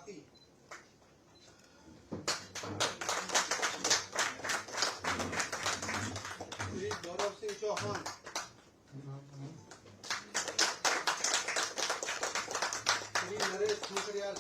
भारती, श्री गौरव सिंह चौहान, श्री नरेश खंकरियाल,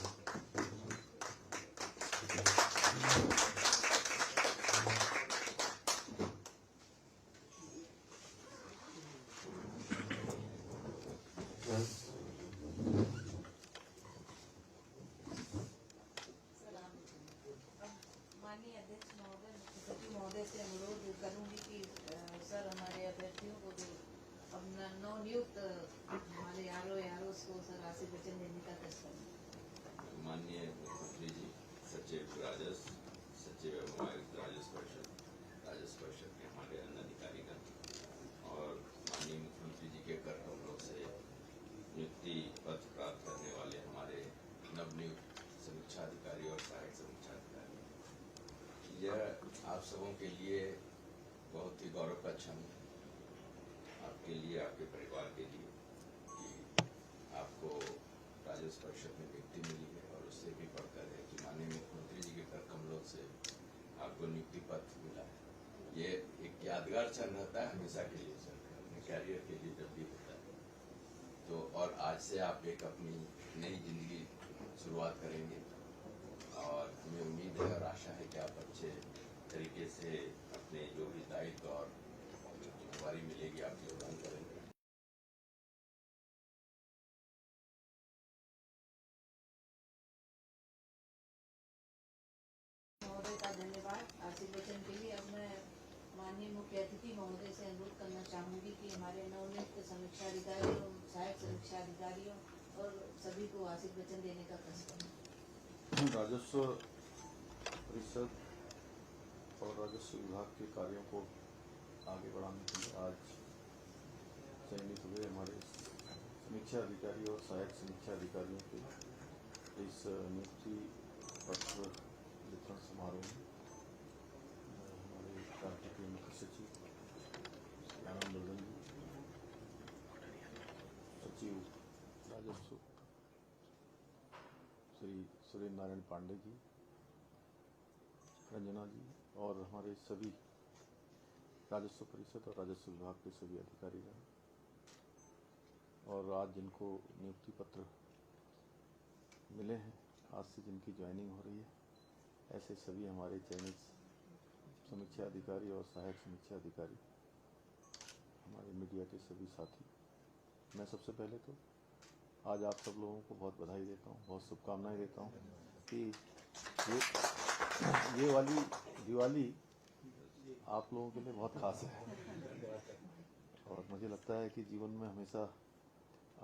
माननीय अध्यक्ष महोदय, मुख्य सचिव महोदय से अनुरोध करूंगी कि सर हमारे अभ्यर्थियों को जो अपना नवनियुक्त हमारे आरओ को सर आशीर्वचन देने का कष्ट करें। माननीय मुख्यमंत्री जी, सचिव राजस्व, सचिव एवं आयुक्त राजस्व परिषद के हमारे अन्य अधिकारीगण और माननीय मुख्यमंत्री जी के कर कमलों से नियुक्ति पत्र प्राप्त करने वाले हमारे नवनियुक्त समीक्षा अधिकारी और सहायक समीक्षा अधिकारी, यह आप सबों के लिए बहुत ही गौरव का क्षण है, आपके लिए, आपके परिवार के लिए, कि आपको राजस्व परिषद में नियुक्ति मिली है और उससे भी बढ़कर है कि माननीय मुख्यमंत्री जी के कर कमलों से आपको नियुक्ति पत्र मिला है। ये एक यादगार क्षण रहता है हमेशा के लिए सर, अपने कैरियर के लिए जब भी होता है तो। और आज से आप एक अपनी नई जिंदगी शुरुआत करेंगे और हमें उम्मीद है और आशा है कि आप अच्छे तरीके से अपने जो भी दायित्व और जिम्मेवारी मिलेगी आप योगदान करेंगे। महोदय का धन्यवाद आशीर्वचन के लिए। अब मैं माननीय मुख्य अतिथि महोदय से अनुरोध करना चाहूंगी कि हमारे नवनियुक्त समीक्षा अधिकारियों, सहायक समीक्षा अधिकारियों और सभी को आशीर्वचन देने का कष्ट करें। राजस्व परिषद और राजस्व विभाग के कार्यों को आगे बढ़ाने के लिए आज चयनित हुए हमारे समीक्षा अधिकारी और सहायक समीक्षा अधिकारियों के इस नियुक्ति पत्र वितरण समारोह में हमारे पार्टी के मुख्य सचिव आनंद वर्धन जी, सचिव राजस्व श्री सुरेंद्र नारायण पांडे जी, रंजना जी और हमारे सभी राजस्व परिषद और राजस्व विभाग के सभी अधिकारीगण, और आज जिनको नियुक्ति पत्र मिले हैं, आज से जिनकी ज्वाइनिंग हो रही है, ऐसे सभी हमारे चयनित समीक्षा अधिकारी और सहायक समीक्षा अधिकारी, हमारे मीडिया के सभी साथी, मैं सबसे पहले तो आज आप सब लोगों को बहुत बधाई देता हूँ, बहुत शुभकामनाएं देता हूँ कि ये वाली दिवाली आप लोगों के लिए बहुत खास है और मुझे लगता है कि जीवन में हमेशा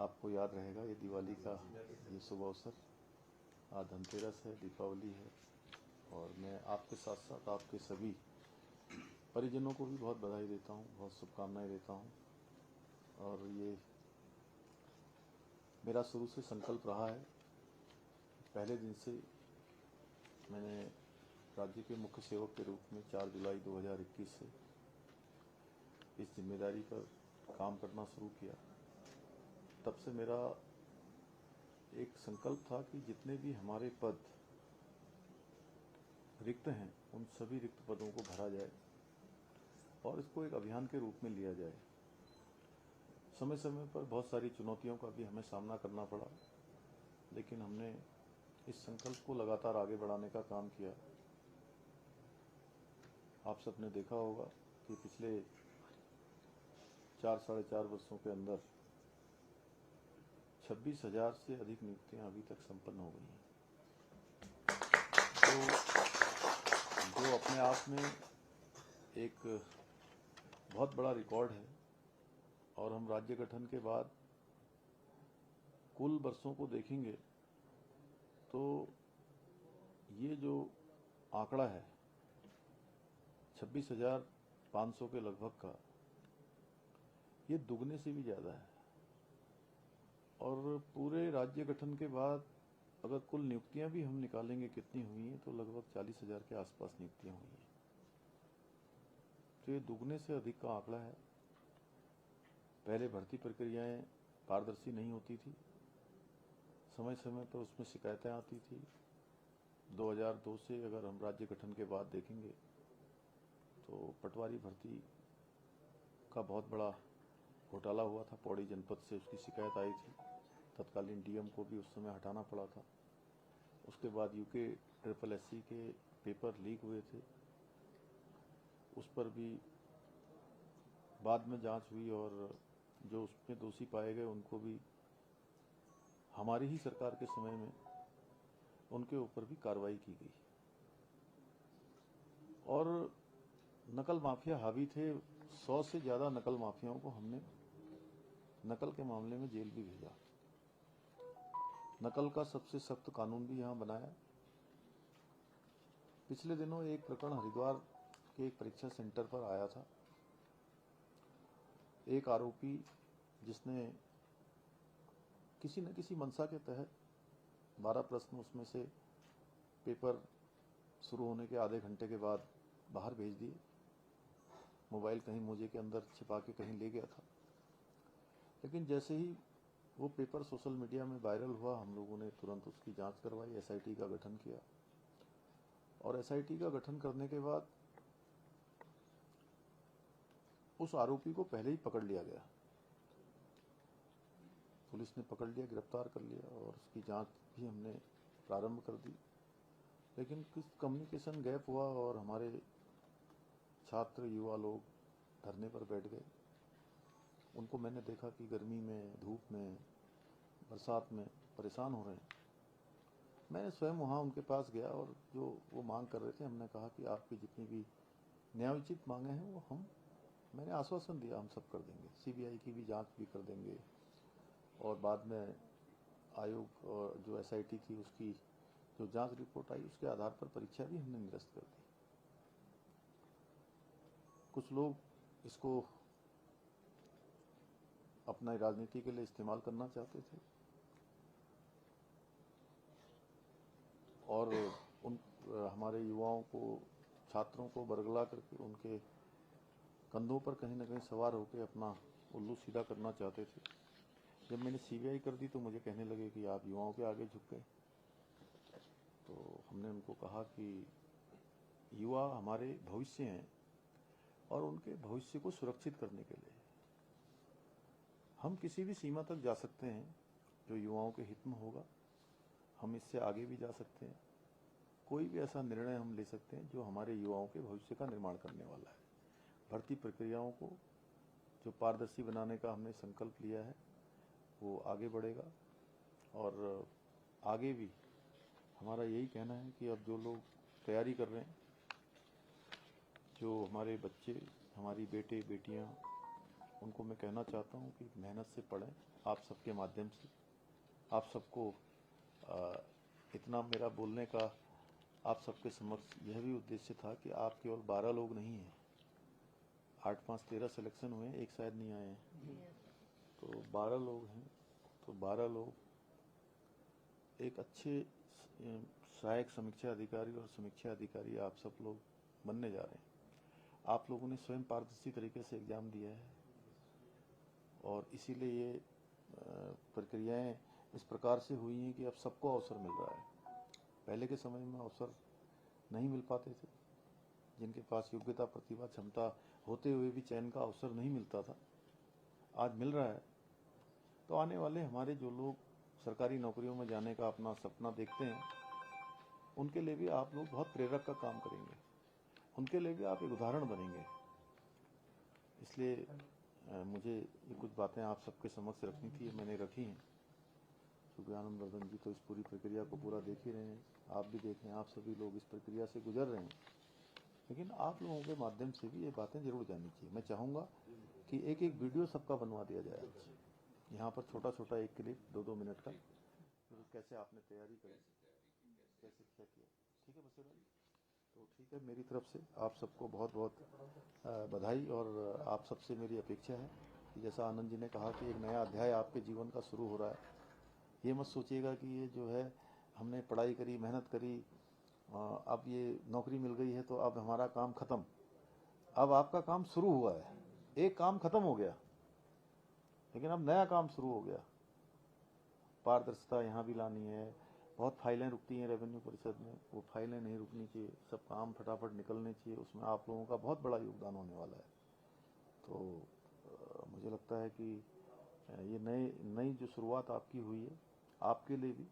आपको याद रहेगा ये दिवाली का ये शुभ अवसर। आज धनतेरस है, दीपावली है और मैं आपके साथ साथ आपके सभी परिजनों को भी बहुत बधाई देता हूँ, बहुत शुभकामनाएं देता हूँ। और ये मेरा शुरू से संकल्प रहा है, पहले दिन से मैंने राज्य के मुख्य सेवक के रूप में 4 जुलाई 2021 से इस जिम्मेदारी पर काम करना शुरू किया। तब से मेरा एक संकल्प था कि जितने भी हमारे पद रिक्त हैं उन सभी रिक्त पदों को भरा जाए और इसको एक अभियान के रूप में लिया जाए। समय समय पर बहुत सारी चुनौतियों का भी हमें सामना करना पड़ा, लेकिन हमने इस संकल्प को लगातार आगे बढ़ाने का काम किया। आप सबने देखा होगा कि पिछले 4 साढ़े 4 वर्षों के अंदर 26,000 से अधिक नियुक्तियां अभी तक संपन्न हो गई हैं, तो जो अपने आप में एक बहुत बड़ा रिकॉर्ड है। और हम राज्य गठन के बाद कुल वर्षों को देखेंगे तो ये जो आंकड़ा है 26,500 के लगभग का, ये दुगने से भी ज़्यादा है। और पूरे राज्य गठन के बाद अगर कुल नियुक्तियां भी हम निकालेंगे कितनी हुई हैं तो लगभग 40,000 के आसपास नियुक्तियां हुई हैं, तो ये दुगने से अधिक का आंकड़ा है। पहले भर्ती प्रक्रियाएं पारदर्शी नहीं होती थी, समय समय पर उसमें शिकायतें आती थी, 2002 से अगर हम राज्य गठन के बाद देखेंगे तो पटवारी भर्ती का बहुत बड़ा घोटाला हुआ था। पौड़ी जनपद से उसकी शिकायत आई थी। तत्कालीन डीएम को भी उस समय हटाना पड़ा था। उसके बाद यूके SSSC के पेपर लीक हुए थे, उस पर भी बाद में जांच हुई और जो उसमें दोषी पाए गए उनको भी हमारी ही सरकार के समय में उनके ऊपर भी कार्रवाई की गई। और नकल माफिया हावी थे। 100 से ज्यादा नकल माफियाओं को हमने नकल के मामले में जेल भी भेजा। नकल का सबसे सख्त कानून भी यहां बनाया। पिछले दिनों एक प्रकरण हरिद्वार के एक परीक्षा सेंटर पर आया था। एक आरोपी जिसने किसी न किसी मंशा के तहत 12 प्रश्न उसमें से पेपर शुरू होने के आधे घंटे के बाद बाहर भेज दिए। मोबाइल कहीं मोजे के अंदर छिपा के कहीं ले गया था। लेकिन जैसे ही वो पेपर सोशल मीडिया में वायरल हुआ, हम लोगों ने तुरंत उसकी जांच करवाई, SIT का गठन किया। और SIT का गठन करने के बाद उस आरोपी को पहले ही पकड़ लिया गया। पुलिस ने पकड़ लिया, गिरफ्तार कर लिया और उसकी जांच भी हमने प्रारंभ कर दी। लेकिन कुछ कम्युनिकेशन गैप हुआ और हमारे छात्र युवा लोग धरने पर बैठ गए। उनको मैंने देखा कि गर्मी में, धूप में, बरसात में परेशान हो रहे हैं। मैंने स्वयं वहां उनके पास गया और जो वो मांग कर रहे थे, हमने कहा कि आपकी जितनी भी न्यायोचित मांगे हैं वो मैंने आश्वासन दिया हम सब कर देंगे। CBI की भी जांच भी कर देंगे और बाद में आयोग और जो SIT थी उसकी जो जांच रिपोर्ट आई उसके आधार पर परीक्षा भी हमने निरस्त कर दी। कुछ लोग इसको अपना राजनीति के लिए इस्तेमाल करना चाहते थे और हमारे युवाओं को, छात्रों को बरगला करके उनके कंधों पर कहीं न कहीं सवार होकर अपना उल्लू सीधा करना चाहते थे। जब मैंने CBI कर दी तो मुझे कहने लगे कि आप युवाओं के आगे झुक गए। तो हमने उनको कहा कि युवा हमारे भविष्य हैं और उनके भविष्य को सुरक्षित करने के लिए हम किसी भी सीमा तक जा सकते हैं जो युवाओं के हित में होगा। हम इससे आगे भी जा सकते हैं। कोई भी ऐसा निर्णय हम ले सकते हैं जो हमारे युवाओं के भविष्य का निर्माण करने वाला है। भर्ती प्रक्रियाओं को जो पारदर्शी बनाने का हमने संकल्प लिया है वो आगे बढ़ेगा और आगे भी हमारा यही कहना है कि अब जो लोग तैयारी कर रहे हैं, जो हमारे बच्चे, हमारी बेटे बेटियां, उनको मैं कहना चाहता हूं कि मेहनत से पढ़ें। आप सबके माध्यम से आप सबको इतना मेरा बोलने का आप सबके समक्ष यह भी उद्देश्य था कि आप केवल 12 लोग नहीं हैं, 8, 5, 13 सिलेक्शन हुए हैं, एक शायद नहीं आए हैं, तो 12 लोग हैं। तो 12 लोग एक अच्छे सहायक समीक्षा अधिकारी और समीक्षा अधिकारी आप सब लोग बनने जा रहे हैं। आप लोगों ने स्वयं पारदर्शी तरीके से एग्जाम दिया है और इसीलिए ये प्रक्रियाएं इस प्रकार से हुई हैं कि अब सबको अवसर मिल रहा है। पहले के समय में अवसर नहीं मिल पाते थे। जिनके पास योग्यता, प्रतिभा, क्षमता होते हुए भी चयन का अवसर नहीं मिलता था, आज मिल रहा है। तो आने वाले हमारे जो लोग सरकारी नौकरियों में जाने का अपना सपना देखते हैं, उनके लिए भी आप लोग बहुत प्रेरक का काम करेंगे। उनके लिए भी आप एक उदाहरण बनेंगे। इसलिए मुझे ये कुछ बातें आप सबके समक्ष रखनी थी, मैंने रखी हैं। सुज्ञानंद वर्धन जी तो इस पूरी प्रक्रिया को पूरा देख ही रहे हैं, आप भी देखें, आप सभी लोग इस प्रक्रिया से गुजर रहे हैं। लेकिन आप लोगों के माध्यम से भी ये बातें जरूर जाननी चाहिए। मैं चाहूँगा कि एक एक वीडियो सबका बनवा दिया जाए। यहाँ पर छोटा छोटा एक क्लिप 2-2 मिनट का, तो कैसे आपने तैयारी करी, कैसे क्या किया। ठीक है बसेरा जी? तो ठीक है, मेरी तरफ से आप सबको बहुत बहुत बधाई। और आप सबसे मेरी अपेक्षा है कि जैसा आनंद जी ने कहा कि एक नया अध्याय आपके जीवन का शुरू हो रहा है। ये मत सोचिएगा कि ये जो है हमने पढ़ाई करी, मेहनत करी, अब ये नौकरी मिल गई है तो अब हमारा काम खत्म। अब आपका काम शुरू हुआ है। एक काम खत्म हो गया लेकिन अब नया काम शुरू हो गया। पारदर्शिता यहाँ भी लानी है, बहुत फाइलें रुकती हैं रेवेन्यू परिषद में, वो फाइलें नहीं रुकनी चाहिए, सब काम फटाफट निकलने चाहिए, उसमें आप लोगों का बहुत बड़ा योगदान होने वाला है। तो मुझे लगता है कि ये नई जो शुरुआत आपकी हुई है, आपके लिए भी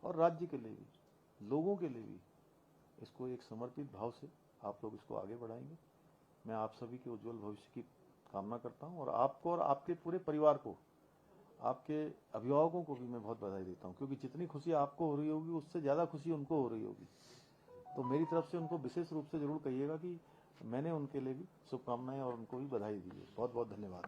और राज्य के लिए भी, लोगों के लिए भी, इसको एक समर्पित भाव से आप लोग इसको आगे बढ़ाएंगे। मैं आप सभी के उज्जवल भविष्य की कामना करता हूं और आपको और आपके पूरे परिवार को, आपके अभिभावकों को भी मैं बहुत बधाई देता हूं, क्योंकि जितनी खुशी आपको हो रही होगी उससे ज़्यादा खुशी उनको हो रही होगी। तो मेरी तरफ से उनको विशेष रूप से जरूर कहिएगा कि मैंने उनके लिए भी शुभकामनाएं और उनको भी बधाई दी है। बहुत बहुत धन्यवाद।